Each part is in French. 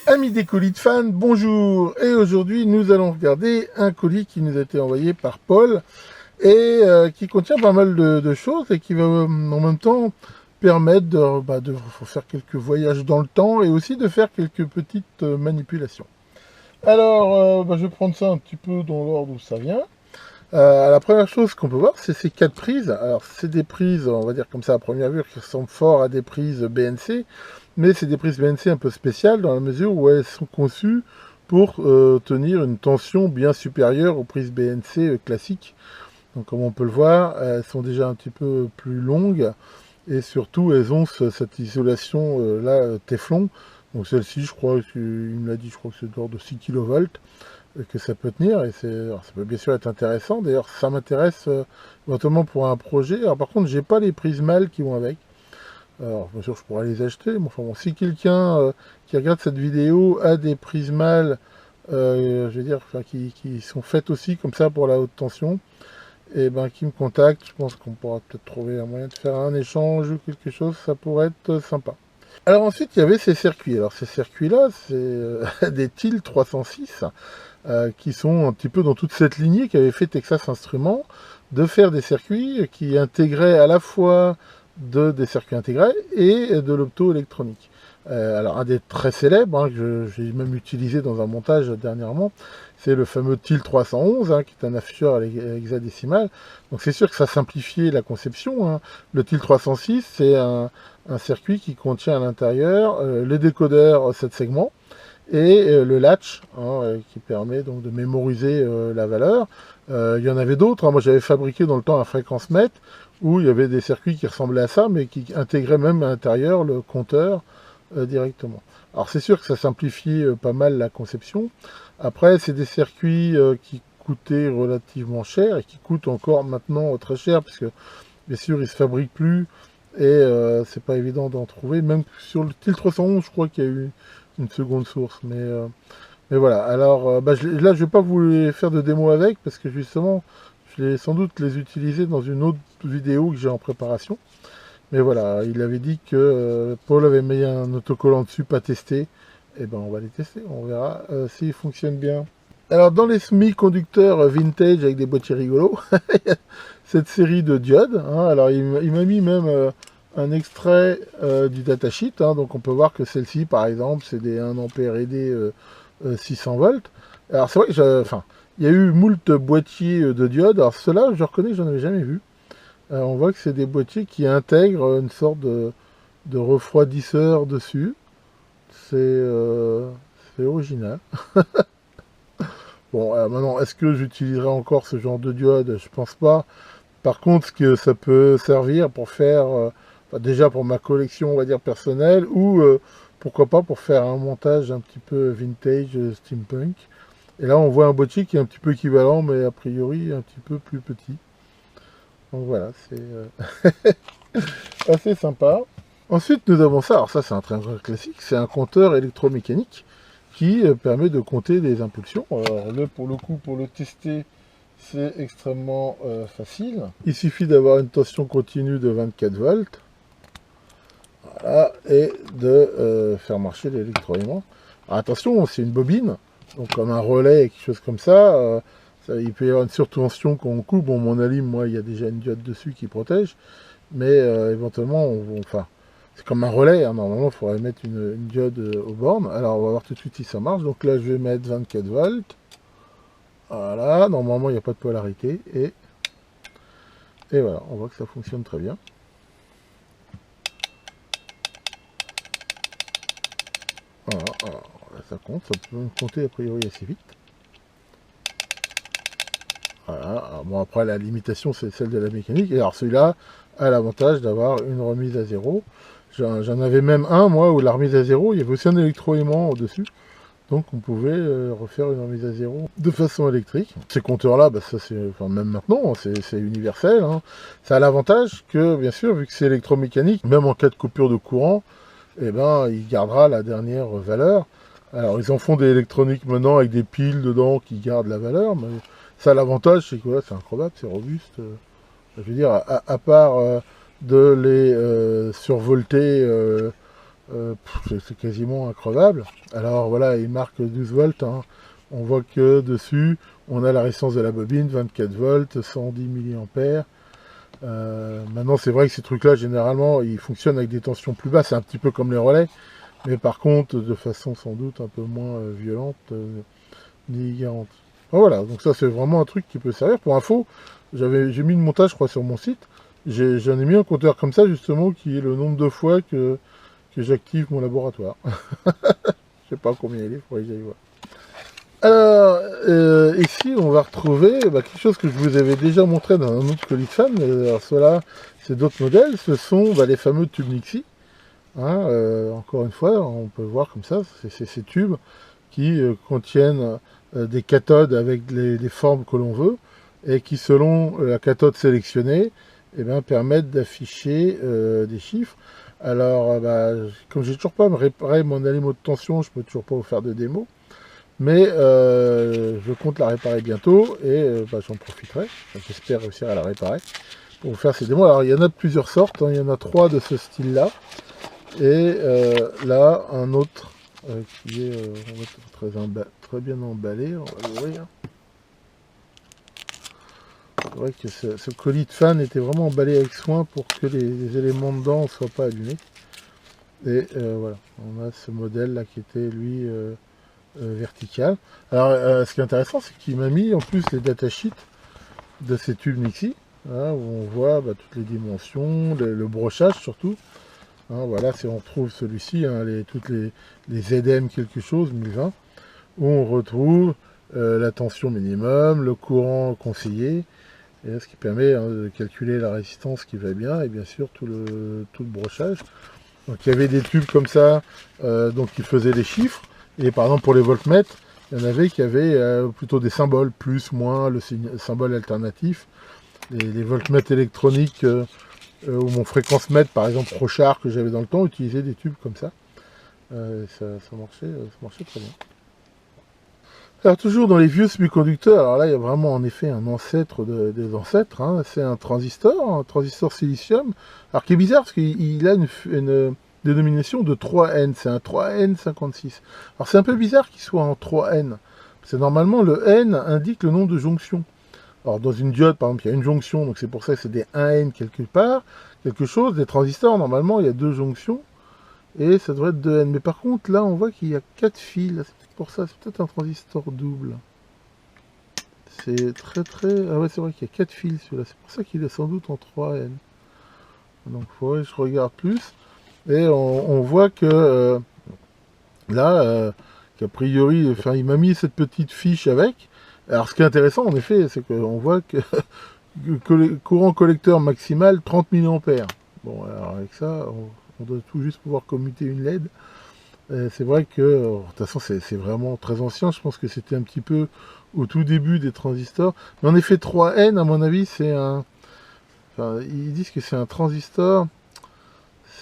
Amis des colis de fans, bonjour. Et aujourd'hui nous allons regarder un colis qui nous a été envoyé par Paul et qui contient pas mal de choses et qui va en même temps permettre de faire quelques voyages dans le temps et aussi de faire quelques petites manipulations. Alors je vais prendre ça un petit peu dans l'ordre où ça vient. La première chose qu'on peut voir, c'est ces 4 prises. Alors, c'est des prises, on va dire comme ça à première vue, qui ressemblent fort à des prises BNC, mais c'est des prises BNC un peu spéciales dans la mesure où elles sont conçues pour tenir une tension bien supérieure aux prises BNC classiques. Donc, comme on peut le voir, elles sont déjà un petit peu plus longues et surtout, elles ont cette isolation là, Téflon. Donc, celle-ci, je crois, il me l'a dit, je crois que c'est de l'ordre de 6 kV que ça peut tenir, et ça peut bien sûr être intéressant. D'ailleurs, ça m'intéresse éventuellement pour un projet. Alors par contre, j'ai pas les prises mâles qui vont avec. Alors bien sûr, je pourrais les acheter, mais enfin bon, si quelqu'un qui regarde cette vidéo a des prises mâles, je veux dire, enfin, qui sont faites aussi comme ça pour la haute tension, et ben qui me contacte, je pense qu'on pourra peut-être trouver un moyen de faire un échange ou quelque chose, ça pourrait être sympa. Alors ensuite, il y avait ces circuits. Alors ces circuits-là, c'est des TIL 306 qui sont un petit peu dans toute cette lignée qu'avait fait Texas Instruments, de faire des circuits qui intégraient à la fois des circuits intégrés et de l'optoélectronique. Alors un des très célèbres, que j'ai même utilisé dans un montage dernièrement, c'est le fameux TIL 311, qui est un afficheur à hexadécimal. Donc c'est sûr que ça simplifiait la conception. Le TIL 306, c'est un circuit qui contient à l'intérieur les décodeurs 7 segments, et le latch qui permet donc de mémoriser la valeur. Il y en avait d'autres, moi j'avais fabriqué dans le temps un fréquence mètre où il y avait des circuits qui ressemblaient à ça mais qui intégraient même à l'intérieur le compteur directement. Alors c'est sûr que ça simplifie pas mal la conception. Après c'est des circuits qui coûtaient relativement cher et qui coûtent encore maintenant très cher puisque bien sûr ils se fabriquent plus et c'est pas évident d'en trouver. Même sur le TIL 311 je crois qu'il y a eu une seconde source, mais voilà. Alors là je vais pas vous les faire de démo avec parce que justement je vais sans doute les utiliser dans une autre vidéo que j'ai en préparation. Mais voilà, il avait dit que Paul avait mis un autocollant dessus, pas testé. Et ben on va les tester, on verra s'ils fonctionnent bien. Alors dans les semi-conducteurs vintage avec des boîtiers rigolos, cette série de diodes, alors il m'a mis même un extrait du datasheet, donc on peut voir que celle-ci par exemple c'est des 1 ampère aidé 600 volts. Alors c'est vrai que il y a eu moult boîtiers de diodes, alors ceux-là je reconnais que j'en avais jamais vu. On voit que c'est des boîtiers qui intègrent une sorte de refroidisseur dessus. C'est original. Bon, maintenant, est-ce que j'utiliserai encore ce genre de diode? Je pense pas. Par contre, ce que ça peut servir pour faire, déjà pour ma collection, on va dire personnelle, ou pourquoi pas pour faire un montage un petit peu vintage, steampunk. Et là, on voit un boîtier qui est un petit peu équivalent, mais a priori un petit peu plus petit. Donc voilà, c'est assez sympa. Ensuite, nous avons ça. Alors ça, c'est un très classique. C'est un compteur électromécanique qui permet de compter des impulsions. Alors là, pour le coup, pour le tester, c'est extrêmement facile. Il suffit d'avoir une tension continue de 24 volts. Voilà, et de faire marcher l'électroaimant. Alors attention, c'est une bobine, donc comme un relais, quelque chose comme ça. Il peut y avoir une surtension quand on coupe. Bon, mon alim, moi, il y a déjà une diode dessus qui protège. Mais éventuellement, enfin, c'est comme un relais. Normalement, il faudrait mettre une diode aux bornes. Alors, on va voir tout de suite si ça marche. Donc là, je vais mettre 24 volts. Voilà, normalement, il n'y a pas de polarité. Et voilà, on voit que ça fonctionne très bien. Voilà, alors, là, ça compte. Ça peut compter a priori assez vite. Voilà, alors, bon, après, la limitation, c'est celle de la mécanique. Et alors, celui-là a l'avantage d'avoir une remise à zéro. J'en avais même un, moi, où la remise à zéro, il y avait aussi un électroaimant au-dessus. Donc on pouvait refaire une remise à zéro de façon électrique. Ces compteurs-là, ça c'est, enfin, même maintenant, c'est universel. Ça a l'avantage que, bien sûr, vu que c'est électromécanique, même en cas de coupure de courant, eh ben, il gardera la dernière valeur. Alors ils en font des électroniques maintenant avec des piles dedans qui gardent la valeur, mais ça a l'avantage, c'est que voilà, c'est incroyable, c'est robuste. Je veux dire, à part de les survolter c'est quasiment increvable. Alors voilà, il marque 12 volts, hein. On voit que dessus, on a la résistance de la bobine, 24 volts, 110 milliampères. Maintenant, c'est vrai que ces trucs-là, généralement, ils fonctionnent avec des tensions plus basses. C'est un petit peu comme les relais, mais par contre, de façon sans doute un peu moins violente, ni garantie. Voilà, donc ça, c'est vraiment un truc qui peut servir. Pour info, j'ai mis le montage, je crois, sur mon site. J'en ai mis un compteur comme ça, justement, qui est le nombre de fois que j'active mon laboratoire. Je sais pas combien il est, il faudrait que j'aille voir. Alors, ici, on va retrouver quelque chose que je vous avais déjà montré dans un autre colis de fan. Alors, cela, c'est d'autres modèles. Ce sont les fameux tubes Nixie. Hein, encore une fois, on peut voir comme ça, c'est ces tubes qui contiennent des cathodes avec les formes que l'on veut et qui, selon la cathode sélectionnée, eh bien, permettent d'afficher des chiffres. Alors, comme j'ai toujours pas réparé mon allumeau de tension, je peux toujours pas vous faire de démo. Mais je compte la réparer bientôt et j'en profiterai. J'espère réussir à la réparer pour vous faire ces démos. Alors il y en a de plusieurs sortes, hein. Il y en a 3 de ce style-là. Et là, un autre qui est très bien emballé. On va l'ouvrir. C'est vrai que ce colis de fan était vraiment emballé avec soin pour que les éléments dedans ne soient pas allumés. Et voilà, on a ce modèle là qui était lui vertical. Alors ce qui est intéressant, c'est qu'il m'a mis en plus les datasheets de ces tubes Nixie, hein, où on voit toutes les dimensions, le brochage surtout. Hein, voilà, si on retrouve celui-ci, hein, toutes les ZM quelque chose, 1020, où on retrouve la tension minimum, le courant conseillé, et ce qui permet de calculer la résistance qui va bien, et bien sûr tout le brochage. Donc il y avait des tubes comme ça, donc qui faisaient des chiffres, et par exemple pour les voltmètres, il y en avait qui avaient plutôt des symboles, plus, moins, le symbole alternatif. Les voltmètres électroniques ou mon fréquence mètre, par exemple Rochard, que j'avais dans le temps, utilisait des tubes comme ça. Ça marchait très bien. Alors toujours dans les vieux semi-conducteurs, alors là il y a vraiment en effet un ancêtre des ancêtres, hein. C'est un transistor silicium, alors qui est bizarre parce qu'il a une dénomination de 3N, c'est un 3N56. Alors c'est un peu bizarre qu'il soit en 3N, parce que normalement le N indique le nombre de jonctions. Alors dans une diode par exemple il y a une jonction, donc c'est pour ça que c'est des 1N quelque part, quelque chose, des transistors normalement il y a 2 jonctions, et ça devrait être 2N, mais par contre là on voit qu'il y a 4 fils, c'est pour ça, c'est peut-être un transistor double. C'est très... Ah ouais, c'est vrai qu'il y a 4 fils celui-là, c'est pour ça qu'il est sans doute en 3N. Donc il faudrait que je regarde plus. Et on voit que là, qu'a priori, enfin, il m'a mis cette petite fiche avec. Alors ce qui est intéressant en effet, c'est qu'on voit que courant collecteur maximal 30 mA. Bon, alors avec ça, on doit tout juste pouvoir commuter une LED. C'est vrai que, de toute façon, c'est vraiment très ancien. Je pense que c'était un petit peu au tout début des transistors. Mais en effet, 3N, à mon avis, c'est un... Enfin, ils disent que c'est un transistor.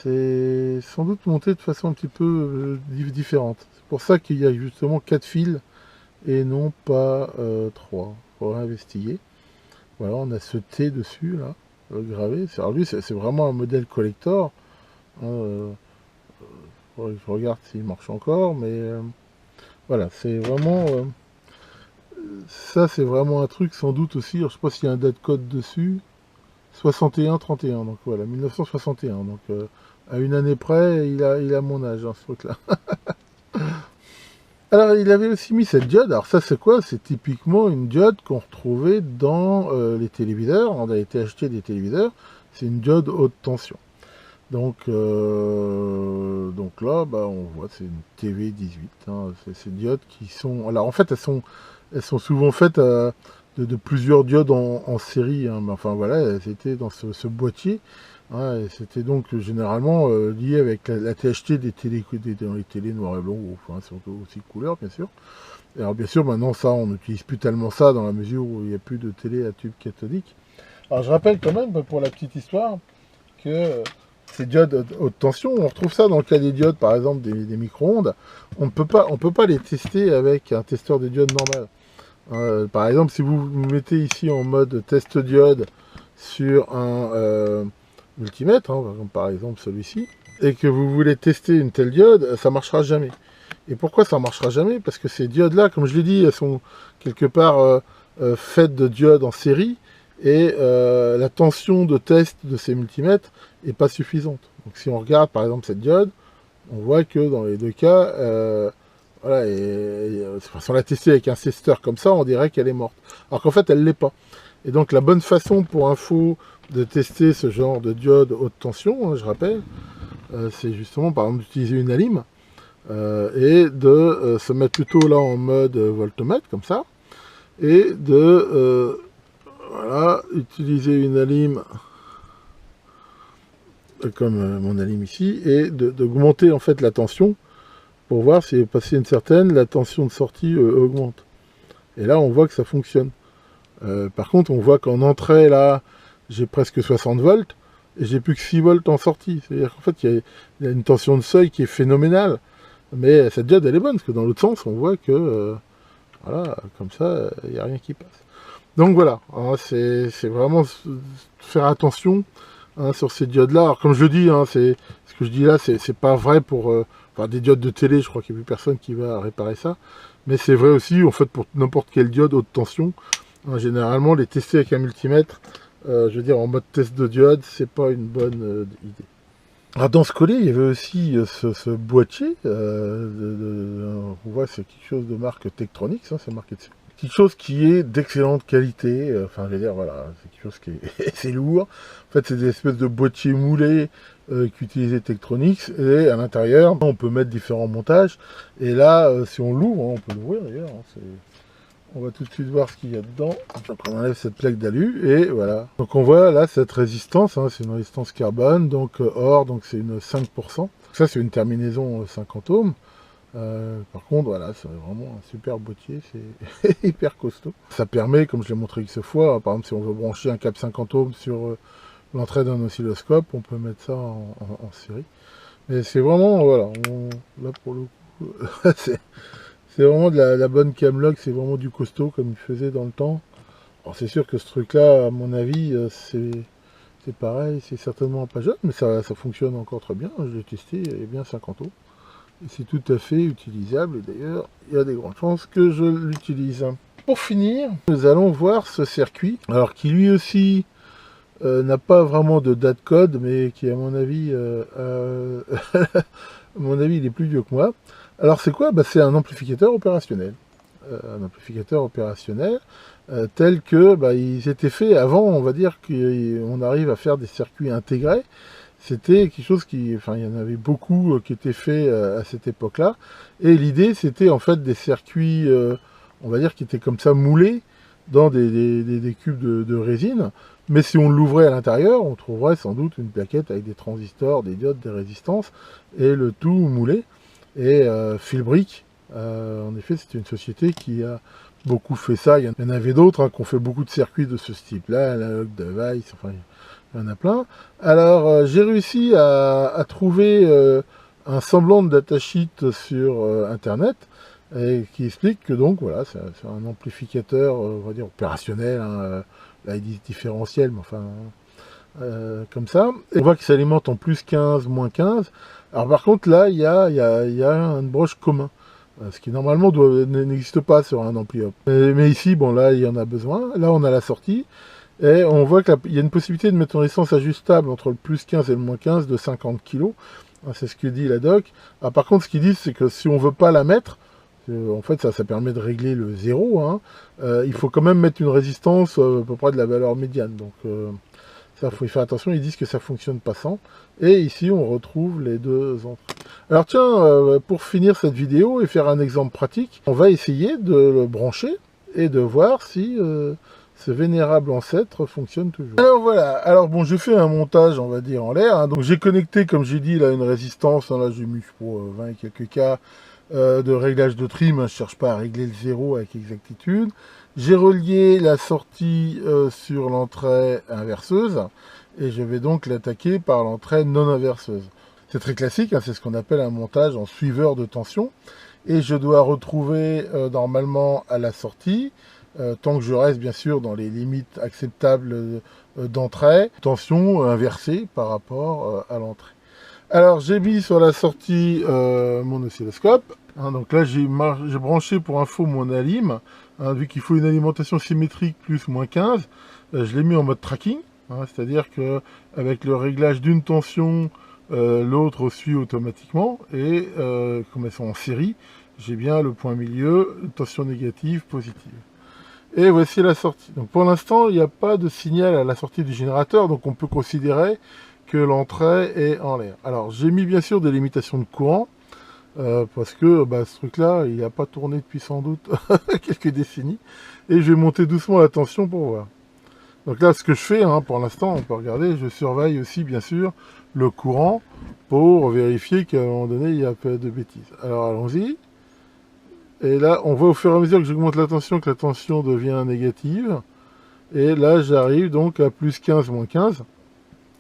C'est sans doute monté de façon un petit peu différente. C'est pour ça qu'il y a justement 4 fils et non pas 3. Il faudra investiguer. Voilà, on a ce T dessus, là, gravé. Alors lui, c'est vraiment un modèle collector. Hein, je regarde s'il marche encore, mais voilà, c'est vraiment... ça, c'est vraiment un truc, sans doute aussi, alors, je sais pas s'il y a un date code dessus, 61-31, donc voilà, 1961, donc à une année près, il a mon âge, hein, ce truc-là. Alors, il avait aussi mis cette diode, alors ça, c'est quoi? C'est typiquement une diode qu'on retrouvait dans les téléviseurs, on a été acheter des téléviseurs, c'est une diode haute tension. Donc là, on voit, c'est une TV18. Hein, c'est ces diodes qui sont... Alors en fait, elles sont souvent faites de plusieurs diodes en série. Hein, mais enfin voilà, elles étaient dans ce boîtier. Hein, et c'était donc généralement lié avec la THT des télé, dans les télés noir et blanc, enfin surtout aussi couleur bien sûr. Et alors bien sûr, maintenant ça, on n'utilise plus tellement ça dans la mesure où il n'y a plus de télé à tube cathodique. Alors je rappelle quand même, pour la petite histoire, que... ces diodes haute tension, on retrouve ça dans le cas des diodes, par exemple des micro-ondes. On ne peut pas les tester avec un testeur de diodes normal. Par exemple, si vous mettez ici en mode test diode sur un multimètre, hein, par exemple celui-ci, et que vous voulez tester une telle diode, ça marchera jamais. Et pourquoi ça marchera jamais? Parce que ces diodes-là, comme je l'ai dit, elles sont quelque part faites de diodes en série, et la tension de test de ces multimètres est pas suffisante. Donc si on regarde par exemple cette diode, on voit que dans les deux cas, voilà, si on l'a testée avec un testeur comme ça, on dirait qu'elle est morte. Alors qu'en fait, elle l'est pas. Et donc la bonne façon pour info de tester ce genre de diode haute tension, hein, je rappelle, c'est justement par exemple d'utiliser une alim et de se mettre plutôt là en mode voltomètre comme ça, et de voilà, utiliser une alim comme mon alim ici, et d'augmenter en fait la tension pour voir si passé une certaine, la tension de sortie augmente. Et là on voit que ça fonctionne. Par contre on voit qu'en entrée là j'ai presque 60 volts et j'ai plus que 6 volts en sortie. C'est-à-dire qu'en fait il y a une tension de seuil qui est phénoménale. Mais cette diode elle est bonne, parce que dans l'autre sens on voit que voilà, comme ça il n'y a rien qui passe. Donc voilà, c'est vraiment faire attention sur ces diodes là. Alors comme je le dis, ce que je dis là c'est pas vrai pour enfin, des diodes de télé, je crois qu'il n'y a plus personne qui va réparer ça. Mais c'est vrai aussi en fait pour n'importe quelle diode haute tension. Généralement les tester avec un multimètre, je veux dire en mode test de diode, c'est pas une bonne idée. Alors dans ce collet, il y avait aussi ce boîtier, on voit c'est quelque chose de marque Tektronix, hein, c'est marqué dessus. Quelque chose qui est d'excellente qualité, enfin je veux dire voilà, c'est quelque chose qui est c'est lourd. En fait c'est des espèces de boîtiers moulés qu'utilisait Tektronix, et à l'intérieur on peut mettre différents montages, et là si on l'ouvre, on peut l'ouvrir d'ailleurs, on va tout de suite voir ce qu'il y a dedans. Donc on enlève cette plaque d'alu et voilà. Donc on voit là cette résistance, c'est une résistance carbone, donc or, donc c'est une 5%. Ça c'est une terminaison 50 ohms. Par contre voilà, c'est vraiment un super boîtier, c'est hyper costaud. Ça permet, comme je l'ai montré X fois, par exemple si on veut brancher un câble 50 ohms sur l'entrée d'un oscilloscope, on peut mettre ça en série. Mais c'est vraiment, voilà, là pour le coup, c'est vraiment de la bonne camlog, c'est vraiment du costaud comme il faisait dans le temps. Alors c'est sûr que ce truc-là, à mon avis, c'est pareil, c'est certainement pas jeune, mais ça fonctionne encore très bien. Je l'ai testé, il y a bien 50 ans. Et c'est tout à fait utilisable, et d'ailleurs, il y a des grandes chances que je l'utilise. Pour finir, nous allons voir ce circuit, alors qui lui aussi n'a pas vraiment de date code, mais qui à mon avis, à mon avis, il est plus vieux que moi. Alors c'est quoi? C'est un amplificateur opérationnel. Tel que ils étaient faits avant, on va dire qu'on arrive à faire des circuits intégrés. C'était quelque chose qui, enfin il y en avait beaucoup qui étaient faits à cette époque-là. Et l'idée c'était en fait des circuits, on va dire, qui étaient comme ça moulés dans des cubes de résine. Mais si on l'ouvrait à l'intérieur, on trouverait sans doute une plaquette avec des transistors, des diodes, des résistances, et le tout moulé. Et Philbrick, en effet, c'est une société qui a beaucoup fait ça. Il y en avait d'autres qui ont fait beaucoup de circuits de ce type-là, Analog Device, enfin, il y en a plein. Alors, j'ai réussi à trouver un semblant de datasheet sur Internet, et qui explique que donc, voilà, c'est un amplificateur, on va dire, opérationnel, là, il dit différentiel, mais enfin, comme ça. Et on voit qu'il s'alimente en plus 15, moins 15. Alors par contre, là, il y a une broche commun, ce qui normalement n'existe pas sur un ampli op. Mais ici, bon, là, il y en a besoin. Là, on a la sortie. Et on voit qu'il y a une possibilité de mettre une résistance ajustable entre le plus 15 et le moins 15 de 50 kg. C'est ce que dit la doc. Alors, par contre, ce qu'ils disent, c'est que si on veut pas la mettre, en fait, ça permet de régler le zéro, il faut quand même mettre une résistance à peu près de la valeur médiane. Donc, ça, faut y faire attention. Ils disent que ça fonctionne pas sans. Et ici, on retrouve les deux entrées. Alors tiens, pour finir cette vidéo et faire un exemple pratique, on va essayer de le brancher et de voir si ce vénérable ancêtre fonctionne toujours. Alors voilà, alors bon, j'ai fait un montage, on va dire, en l'air. Donc j'ai connecté, comme j'ai dit, là, une résistance. Là, j'ai mis, je crois, 20 et quelques K de réglage de trim. Je ne cherche pas à régler le zéro avec exactitude. J'ai relié la sortie sur l'entrée inverseuse, et je vais donc l'attaquer par l'entrée non inverseuse. C'est très classique, c'est ce qu'on appelle un montage en suiveur de tension, et je dois retrouver normalement à la sortie, tant que je reste bien sûr dans les limites acceptables d'entrée, tension inversée par rapport à l'entrée. Alors j'ai mis sur la sortie mon oscilloscope. Hein, donc là j'ai branché pour info mon alim. Hein, vu qu'il faut une alimentation symétrique plus -15, je l'ai mis en mode tracking. Hein, c'est-à-dire que avec le réglage d'une tension, l'autre suit automatiquement. Et comme elles sont en série, j'ai bien le point milieu, tension négative, positive. Et voici la sortie. Donc pour l'instant, il n'y a pas de signal à la sortie du générateur, donc on peut considérer que l'entrée est en l'air. Alors j'ai mis bien sûr des limitations de courant, parce que ce truc-là, il n'a pas tourné depuis sans doute quelques décennies. Et je vais monter doucement la tension pour voir. Donc là, ce que je fais, hein, pour l'instant, on peut regarder, je surveille aussi bien sûr le courant pour vérifier qu'à un moment donné, il n'y a pas de bêtises. Alors allons-y. Et là, on voit au fur et à mesure que j'augmente la tension, que la tension devient négative. Et là, j'arrive donc à plus 15, moins 15.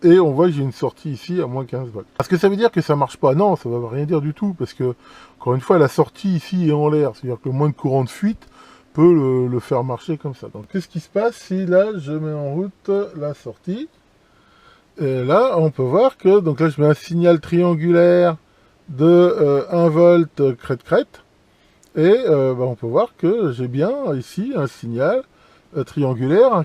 Et on voit que j'ai une sortie ici à moins 15 volts. Est-ce que ça veut dire que ça marche pas? Non, ça ne va rien dire du tout. Parce que, encore une fois, la sortie ici est en l'air. C'est-à-dire que le moins de courant de fuite peut le faire marcher comme ça. Donc, qu'est-ce qui se passe si là, je mets en route la sortie? Et là, on peut voir que, donc là, je mets un signal triangulaire de 1 volt crête-crête. Et on peut voir que j'ai bien ici un signal triangulaire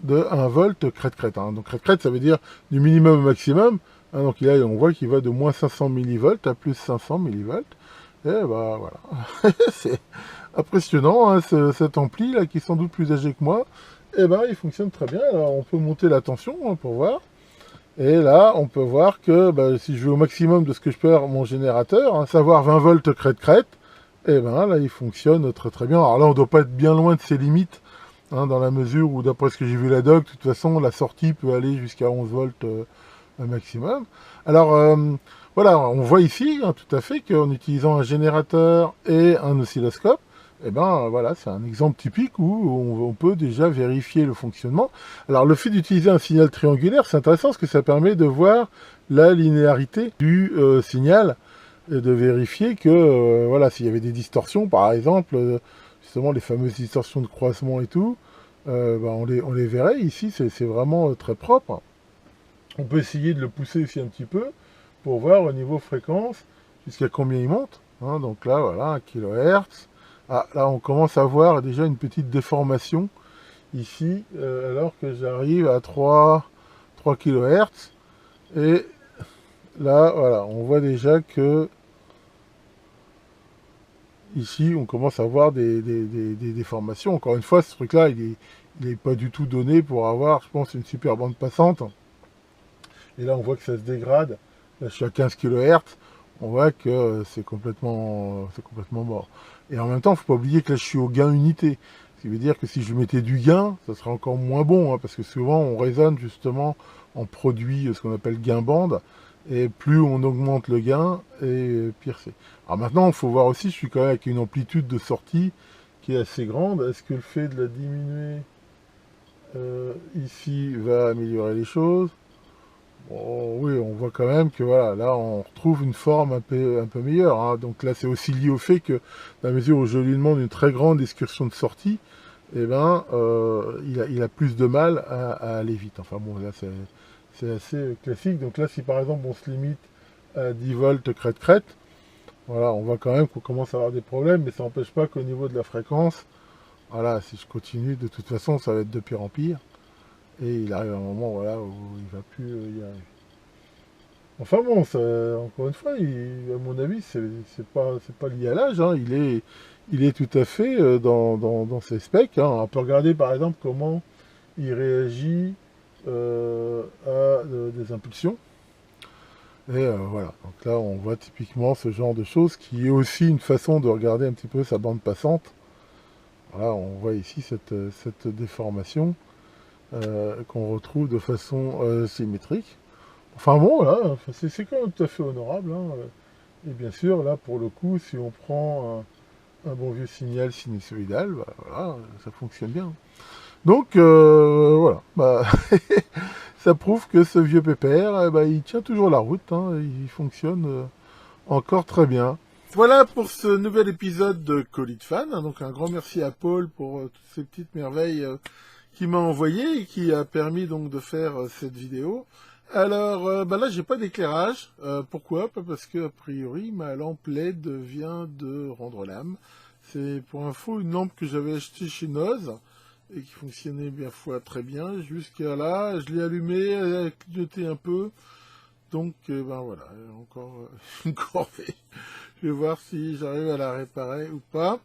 de 1 volt crête-crête. Hein. Donc crête-crête, ça veut dire du minimum au maximum. Hein, donc là, on voit qu'il va de moins 500 millivolts à plus 500 millivolts. Et voilà. C'est impressionnant, hein, cet ampli là, qui est sans doute plus âgé que moi. Et il fonctionne très bien. Alors on peut monter la tension, hein, pour voir. Et là, on peut voir que si je vais au maximum de ce que je peux faire mon générateur, hein, savoir 20 volts crête-crête, et là, il fonctionne très très bien. Alors là, on ne doit pas être bien loin de ses limites, hein, dans la mesure où, d'après ce que j'ai vu la doc, de toute façon, la sortie peut aller jusqu'à 11 volts maximum. Alors, voilà, on voit ici, hein, tout à fait, qu'en utilisant un générateur et un oscilloscope, voilà, c'est un exemple typique où on peut déjà vérifier le fonctionnement. Alors, le fait d'utiliser un signal triangulaire, c'est intéressant parce que ça permet de voir la linéarité du signal, et de vérifier que, voilà, s'il y avait des distorsions, par exemple, justement les fameuses distorsions de croisement et tout, on les verrait. Ici, c'est vraiment très propre. On peut essayer de le pousser aussi un petit peu pour voir au niveau fréquence jusqu'à combien il monte. Hein, donc là, voilà, 1 kHz. Ah, là, on commence à voir déjà une petite déformation ici, alors que j'arrive à 3 kHz. Et là, voilà, on voit déjà que ici, on commence à voir des déformations. Encore une fois, ce truc-là, il n'est pas du tout donné pour avoir, je pense, une super bande passante. Et là, on voit que ça se dégrade. Là, je suis à 15 kHz. On voit que c'est complètement mort. Et en même temps, il ne faut pas oublier que là, je suis au gain unité. Ce qui veut dire que si je mettais du gain, ça serait encore moins bon, hein, parce que souvent, on raisonne justement en produit, ce qu'on appelle gain bande. Et plus on augmente le gain, et pire c'est. Alors maintenant, il faut voir aussi, je suis quand même avec une amplitude de sortie qui est assez grande. Est-ce que le fait de la diminuer ici va améliorer les choses? Bon, oui, on voit quand même que voilà, là on retrouve une forme un peu meilleure. Hein. Donc là, c'est aussi lié au fait que, dans la mesure où je lui demande une très grande excursion de sortie, il a plus de mal à aller vite. Enfin bon, là c'est assez classique. Donc là, si par exemple on se limite à 10 volts crête-crête, voilà, on voit quand même qu'on commence à avoir des problèmes, mais ça n'empêche pas qu'au niveau de la fréquence, voilà, si je continue, de toute façon, ça va être de pire en pire. Et il arrive un moment, voilà, où il va plus y arriver. Enfin bon, encore une fois, à mon avis, c'est pas lié à l'âge, hein, il est tout à fait dans ses specs. Hein. On peut regarder par exemple comment il réagit à des impulsions. Et voilà, donc là on voit typiquement ce genre de choses qui est aussi une façon de regarder un petit peu sa bande passante. Voilà, on voit ici cette déformation qu'on retrouve de façon symétrique. Enfin bon, là, c'est quand même tout à fait honorable. Hein. Et bien sûr, là pour le coup, si on prend un bon vieux signal sinusoïdal, voilà, ça fonctionne bien. Donc voilà, ça prouve que ce vieux pépère, il tient toujours la route, hein, il fonctionne encore très bien. Voilà pour ce nouvel épisode de Colis de Fan. Donc un grand merci à Paul pour toutes ces petites merveilles qu'il m'a envoyées et qui a permis donc de faire cette vidéo. Alors, bah là, j'ai pas d'éclairage. Pourquoi? Pas parce que, a priori, ma lampe LED vient de rendre l'âme. C'est, pour info, une lampe que j'avais achetée chez Noz et qui fonctionnait bien foi très bien. Jusqu'à là, je l'ai allumée, elle a clignoté un peu. Donc, ben voilà, encore une corvée. Je vais voir si j'arrive à la réparer ou pas.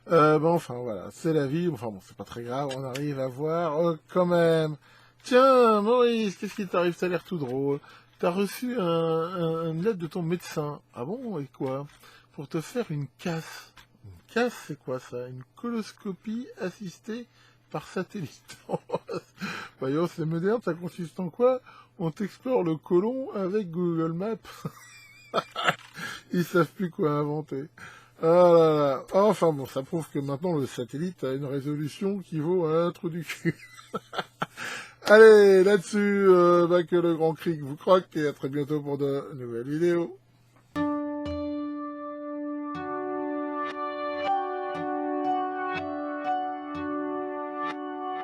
Bon, enfin voilà, c'est la vie. Enfin bon, c'est pas très grave, on arrive à voir quand même. Tiens, Maurice, qu'est-ce qui t'arrive? Ça a l'air tout drôle. T'as reçu une lettre de ton médecin. Ah bon, et quoi? Pour te faire une casse. Une casse, c'est quoi ça? Une coloscopie assistée par satellite. Voyons, c'est moderne, ça consiste en quoi? On t'explore le côlon avec Google Maps. Ils savent plus quoi inventer. Ah là là. Enfin bon, ça prouve que maintenant le satellite a une résolution qui vaut un trou du cul. Allez, là-dessus, que le grand cric vous croque et à très bientôt pour de nouvelles vidéos.